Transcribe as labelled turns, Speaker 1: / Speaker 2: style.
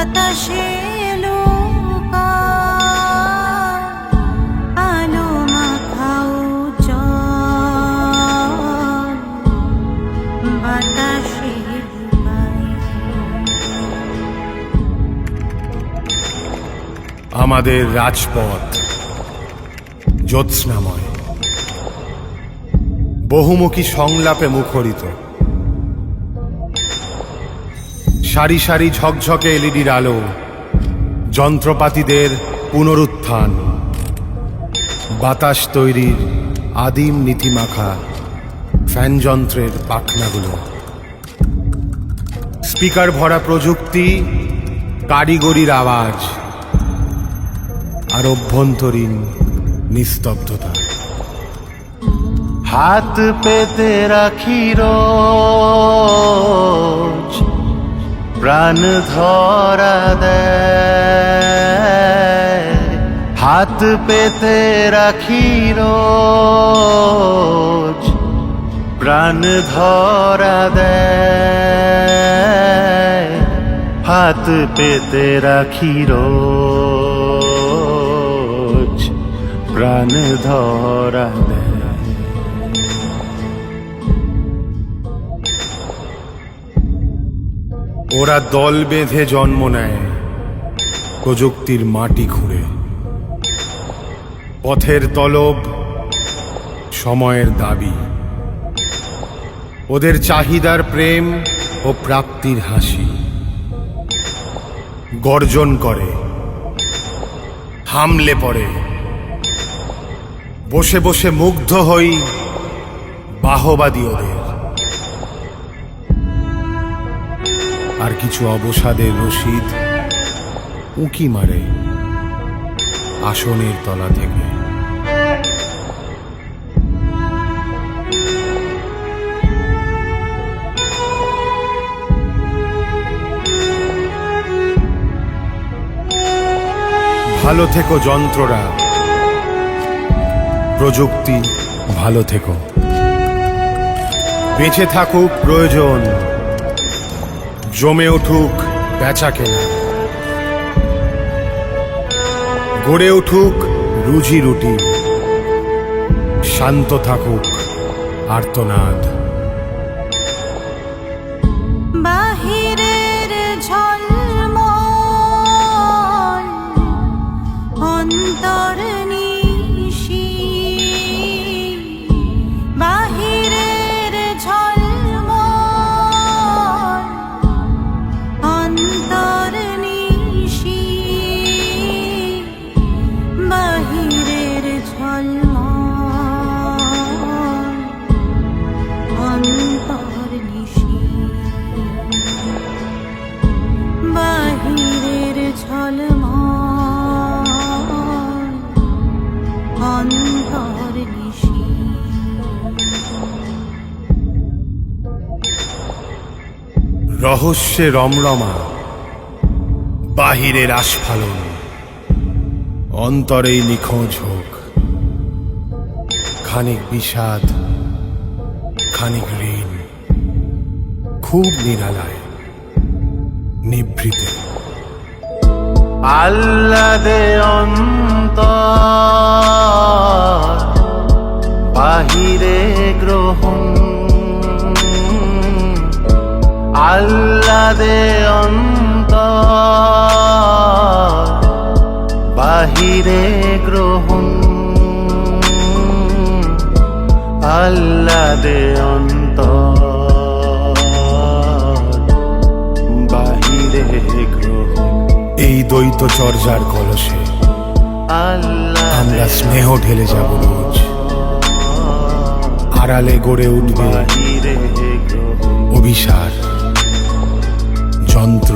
Speaker 1: বাতাসে লুকায় আলো মাখাও জল, বাতাসে লুকায়।
Speaker 2: আমাদের রাজপথ জ্যোৎস্নাময়, বহুমুখী সংলাপে মুখরিত। সারি সারি ঝকঝকে এলইডির আলো, যন্ত্রপাতিদের পুনরুত্থান, বাতাস তৈরির আদিম নীতিমাখা ফ্যান যন্ত্রের পাখনাগুলো, স্পিকার ভরা প্রযুক্তি, কারিগরির আওয়াজ আর অভ্যন্তরীণ নিস্তব্ধতা।
Speaker 3: হাত পেতে রাখি রোজ, প্রাণ ধরা দেয়। হাত পেতে রাখি রোজ, প্রাণ ধরা দেয়। হাত পেতে রাখি রোজ, প্রাণ ধরা দেয়।
Speaker 2: ওরা দল বেঁধে জন্ম নেয় প্রযুক্তির মাটি খুঁড়ে। পথের তলব, সময়ের দাবি, ওদের চাহিদার প্রেম ও প্রাপ্তির হাসি। গর্জন করে, হামলে পড়ে, বসে বসে মুগ্ধ হই বাহবাদী ওদের। আর কিছু অবসাদের রশিদ উঁকি মারে আসনের তলা থেকে। ভালো থেকো যন্ত্ররা, প্রযুক্তি ভালো থেকো। বেঁচে থাকুক প্রয়োজন, জমে উঠুক বেচা কেনা, গড়ে উঠুক রুজি রুটি, শান্ত থাকুক আর্তনাদ।
Speaker 1: বাহিরের ঝলমল অন্তর নিশি, বাহিরের ঝলমল অন্তর নিশি, বাহিরের ঝলমল অন্তর নিশি, বাহিরের ঝলমল অন্তর নিশি।
Speaker 2: রহস্যে রমরমা বাহিরের আস্ফালন, অন্তরেই নিখোঁজ হোক। খানিক বিষাদ, খানিক ঋণ, খুব নিরালায় নিভৃতে।
Speaker 3: আহ্লাদে অন্তর, বাহিরে গ্রহণ। আহ্লাদে অন্তর, বাহিরে গ্রহণ। আহ্লাদে অন্তর, বাহিরে গ্রহণ।
Speaker 2: এই দ্বৈত চর্যার কলসে আমরা স্নেহ ঢেলে যাব রোজ। আড়ালে গড়ে উঠবে অভিসার, যন্ত্র